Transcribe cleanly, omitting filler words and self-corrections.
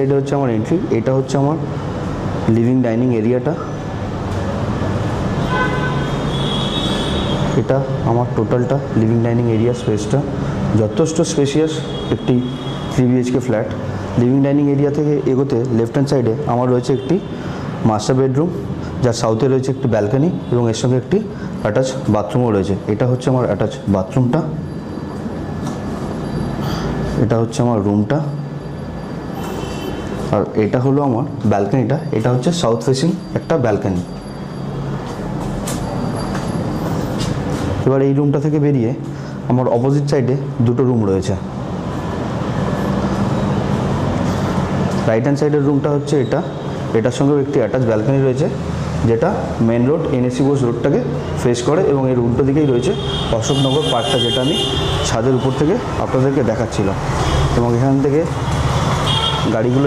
এটা হচ্ছে আমার এন্ট্রি, এটা হচ্ছে আমার লিভিং ডাইনিং এরিয়াটা, এটা আমার টোটালটা লিভিং ডাইনিং এরিয়া স্পেসটা যথেষ্ট স্পেশিয়াস একটি 3 BHK flat. Living dining area থেকে এগোতে লেফট হ্যান্ড সাইডে আমার রয়েছে একটি মাস্টার বেডরুম, যার সাউথে রয়েছে একটি ব্যালকনি এবং এর সঙ্গে একটি অ্যাটাচ বাথরুমও রয়েছে। এটা হচ্ছে আমার অ্যাটাচ বাথরুমটা, এটা হচ্ছে আমার রুমটা, আর এটা হলো আমার ব্যালকনিটা। এটা হচ্ছে সাউথ ফেসিং একটা ব্যালকনি। এবার এই রুমটা থেকে বেরিয়ে আমার অপোজিট সাইডে দুটো রুম রয়েছে। রাইট হ্যান্ড সাইডের রুমটা হচ্ছে এটা, এটার সঙ্গেও একটি অ্যাটাচ ব্যালকনি রয়েছে, যেটা মেন রোড NSC বোস রোডটাকে ফেস করে, এবং এর উল্টো দিকেই রয়েছে অশোকনগর পার্কটা, যেটা আমি ছাদের উপর থেকে আপনাদেরকে দেখাচ্ছিলাম। এবং এখান থেকে গাড়িগুলো